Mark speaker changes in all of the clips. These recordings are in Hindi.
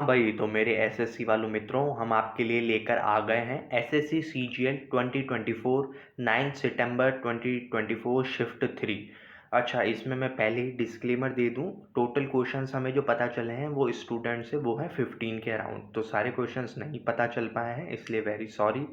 Speaker 1: हाँ भाई, तो मेरे एसएससी वालों मित्रों, हम आपके लिए लेकर आ गए हैं एसएससी सीजीएल 2024 9 सितंबर 2024 शिफ्ट 3। अच्छा, इसमें मैं पहले ही डिस्क्लेमर दे दूं, टोटल क्वेश्चंस हमें जो पता चले हैं वो स्टूडेंट से वो है 15 के अराउंड, तो सारे क्वेश्चंस नहीं पता चल पाए हैं, इसलिए वेरी सॉरी।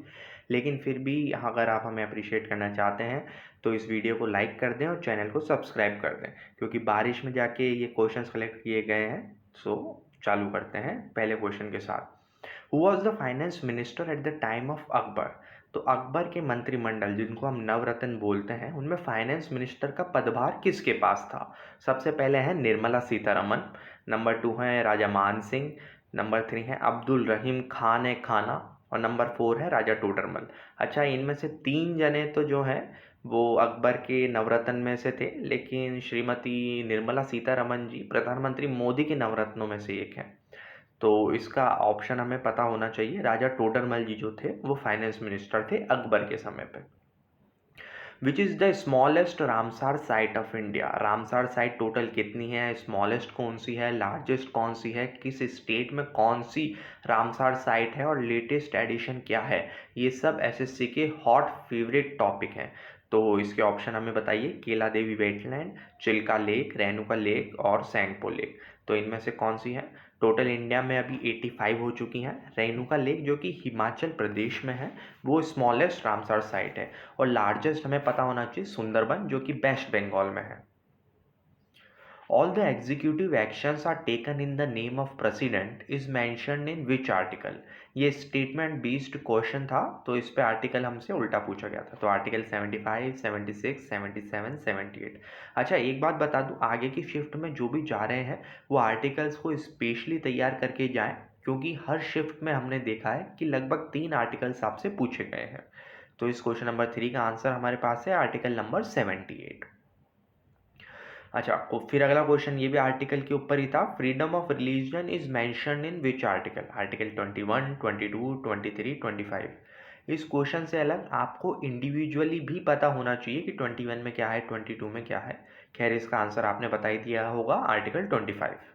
Speaker 1: लेकिन फिर भी अगर आप हमें अप्रिशिएट करना चाहते हैं तो इस वीडियो को लाइक कर दें और चैनल को सब्सक्राइब कर दें, क्योंकि बारिश में जाके ये क्वेश्चंस कलेक्ट किए गए हैं। सो चालू करते हैं पहले क्वेश्चन के साथ। Who was the finance minister at the time of Akbar? तो अकबर के मंत्रिमंडल, जिनको हम नवरत्न बोलते हैं, उनमें फाइनेंस मिनिस्टर का पदभार किसके पास था? सबसे पहले है निर्मला सीतारमन, नंबर 2 है राजा मान सिंह, नंबर 3 है अब्दुल रहीम खान ए खाना, और नंबर 4 है राजा टोडरमल। अच्छा, इनमें से 3 जने तो जो हैं वो अकबर के नवरत्न में से थे, लेकिन श्रीमती निर्मला सीतारमन जी प्रधानमंत्री मोदी के नवरत्नों में से एक हैं। तो इसका ऑप्शन हमें पता होना चाहिए, राजा टोडरमल जी जो थे वो फाइनेंस मिनिस्टर थे अकबर के समय पे। Which is the smallest Ramsar site of India? Ramsar site total कितनी है, स्मॉलेस्ट कौन सी है, लार्जेस्ट कौन सी है, किस स्टेट में कौन सी रामसार साइट है, और लेटेस्ट एडिशन क्या है? ये सब एसएससी के हॉट फेवरेट टॉपिक हैं। तो इसके ऑप्शन हमें बताइए, Kela Devi wetland, Chilka lake, Renuka lake और सैंगपो लेक। तो इनमें से कौन सी है? टोटल इंडिया में अभी 85 हो चुकी हैं। रेणुका लेक जो कि हिमाचल प्रदेश में है, वो स्मॉलेस्ट रामसार साइट है। और लार्जेस्ट हमें पता होना चाहिए सुंदरबन, जो कि वेस्ट बंगाल में है। All the executive actions are taken in the name of president is mentioned in which article? ये स्टेटमेंट बेस्ड क्वेश्चन था, तो इस पे आर्टिकल हमसे उल्टा पूछा गया था। तो आर्टिकल 75, 76, 77, 78। अच्छा, एक बात बता दूं, आगे की शिफ्ट में जो भी जा रहे हैं वो आर्टिकल्स को स्पेशली तैयार करके जाएं, क्योंकि हर शिफ्ट में हमने देखा है कि लगभग 3 आर्टिकल्स आपसे पूछे गए हैं। तो इस क्वेश्चन नंबर 3 का आंसर हमारे पास है आर्टिकल नंबर 78। अच्छा, को फिर अगला क्वेश्चन ये भी आर्टिकल के ऊपर ही था। Freedom of religion is mentioned in which article? Article 21, 22, 23, 25। इस क्वेश्चन से अलग आपको इंडिविजुअली भी पता होना चाहिए कि 21 में क्या है, 22 में क्या है। खैर, इसका आंसर आपने बता ही दिया होगा, article 25।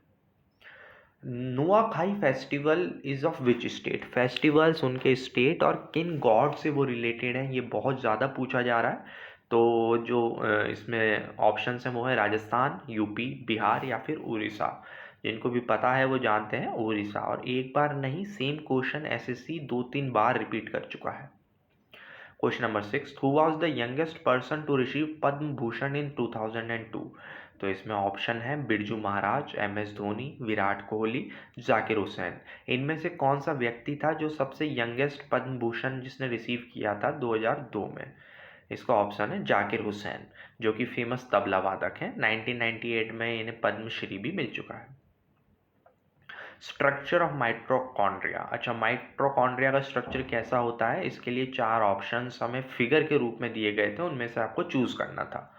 Speaker 1: Nuakhai festival is of which state? Festivals उनके स्टेट और किन गॉड से वो रिलेटेड है, ये बहुत ज़्यादा पूछा जा रहा है। तो जो इसमें ऑप्शन है वो है राजस्थान, यूपी, बिहार या फिर उड़ीसा। जिनको भी पता है वो जानते हैं उड़ीसा। और एक बार नहीं, सेम क्वेश्चन एसएससी 2-3 बार रिपीट कर चुका है। Question number 6, who was the youngest person to receive Padma Bhushan in 2002? तो इसमें ऑप्शन है बिरजू महाराज, एमएस धोनी, विराट कोहली, जाकिर हुसैन। इनमें से कौन सा व्यक्ति था जो सबसे यंगेस्ट पद्म भूषण जिसने रिसीव किया था 2002 में? इसका ऑप्शन है जाकिर हुसैन, जो कि फेमस तबला वादक हैं। 1998 में इन्हें पद्मश्री भी मिल चुका है। Structure of mitochondria. अच्छा, माइटोकॉन्ड्रिया का स्ट्रक्चर कैसा होता है, इसके लिए 4 ऑप्शंस हमें फिगर के रूप में दिए गए थे, उनमें से आपको चूज करना था।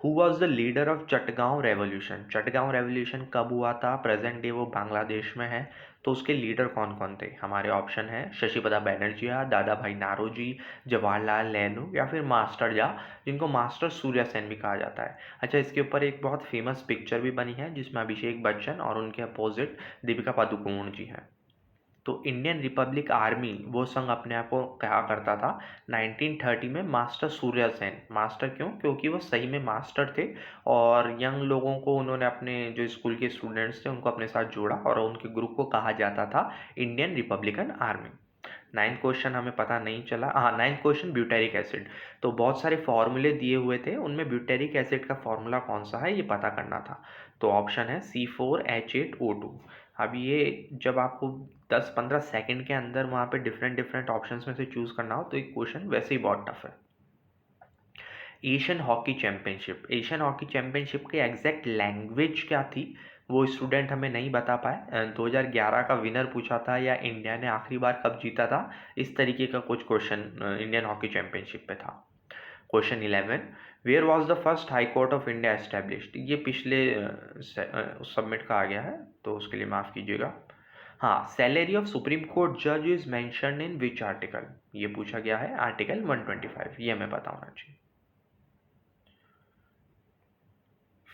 Speaker 1: Who was the leader of Chittagong revolution? Chittagong revolution कब हुआ था? प्रेजेंट डे वो बांग्लादेश में है। तो उसके लीडर कौन कौन थे? हमारे ऑप्शन है शशिपदा बनर्जिया, दादा भाई नारोजी, जवाहरलाल नेहरू या फिर मास्टर झा, जिनको मास्टर सूर्या सेन भी कहा जाता है। अच्छा, इसके ऊपर एक बहुत फेमस पिक्चर भी बनी है जिसमें अभिषेक बच्चन और उनके अपोजिट दीपिका पादुकोण जी हैं। तो इंडियन रिपब्लिक आर्मी वो संघ अपने आप को कहा करता था 1930 में मास्टर सूर्या सेन। मास्टर क्यों? क्योंकि वो सही में मास्टर थे, और यंग लोगों को उन्होंने, अपने जो स्कूल के स्टूडेंट्स थे उनको अपने साथ जोड़ा, और उनके ग्रुप को कहा जाता था Indian Republican army. 9th question हमें पता नहीं चला। हाँ, 9th क्वेश्चन ब्यूटेरिक एसिड। तो बहुत सारे फॉर्मूले दिए हुए थे, उनमें ब्यूटेरिक एसिड का फॉर्मूला कौन सा है ये पता करना था। तो ऑप्शन है C4H8O2। अब ये जब आपको 10-15 सेकंड के अंदर वहाँ पे डिफरेंट डिफरेंट ऑप्शंस में से चूज करना हो तो एक क्वेश्चन वैसे ही बहुत टफ है। Asian hockey championship, Asian hockey championship की एग्जैक्ट लैंग्वेज क्या थी वो स्टूडेंट हमें नहीं बता पाए। 2011 का विनर पूछा था, या इंडिया ने आखिरी बार कब जीता था, इस तरीके का कुछ क्वेश्चन इंडियन हॉकी चैंपियनशिप पे था। Question 11, where was the first high court of India established? ये पिछले सबमिट का आ गया है, तो उसके लिए माफ़ कीजिएगा। हाँ, सैलरी ऑफ सुप्रीम कोर्ट जज is mentioned in which article? ये पूछा गया है आर्टिकल 125, ये हमें पता होना चाहिए।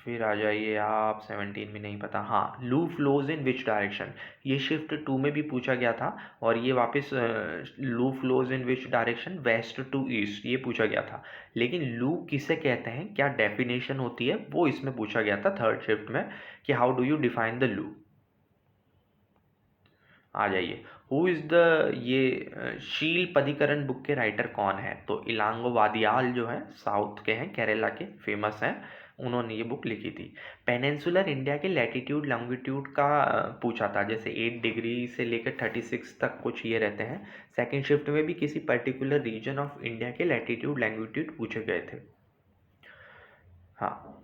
Speaker 1: फिर आ जाइए आप 17 में, नहीं पता। हाँ, लू फ्लोज इन विच डायरेक्शन, ये शिफ्ट 2 में भी पूछा गया था। और ये वापस loo flows in which direction, west to east, ये पूछा गया था। लेकिन लू किसे कहते हैं, क्या डेफिनेशन होती है, वो इसमें पूछा गया था थर्ड शिफ्ट में, कि how do you define the loo. आ जाइए, हु इज़ द ये शील पदिकरण बुक के राइटर कौन है? तो इलांगो वादियाल जो है, साउथ के हैं, केरला के, फेमस हैं, उन्होंने ये बुक लिखी थी। पेनिनसुलर इंडिया के लैटिट्यूड लॉन्गिट्यूड का पूछा था, जैसे 8 डिग्री से लेकर 36 तक कुछ ये रहते हैं। सेकेंड शिफ्ट में भी किसी पर्टिकुलर रीजन ऑफ इंडिया के लैटिट्यूड लॉन्गिट्यूड पूछे गए थे। हाँ,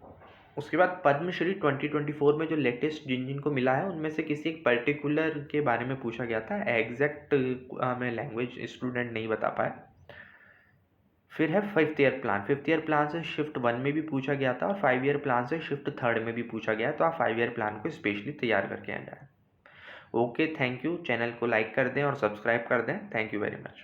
Speaker 1: उसके बाद पद्मश्री 2024 में जो लेटेस्ट जिन जिनको मिला है, उनमें से किसी एक पर्टिकुलर के बारे में पूछा गया था। एग्जैक्ट हमें लैंग्वेज स्टूडेंट नहीं बता पाए। फिर है 5th year plan. 5th year plan से शिफ्ट 1 में भी पूछा गया था, और 5 ईयर प्लान से शिफ्ट 3rd में भी पूछा गया है। तो आप 5 ईयर प्लान को स्पेशली तैयार करके आ जाए। Okay, thank you. चैनल को लाइक कर दें और सब्सक्राइब कर दें। Thank you very much.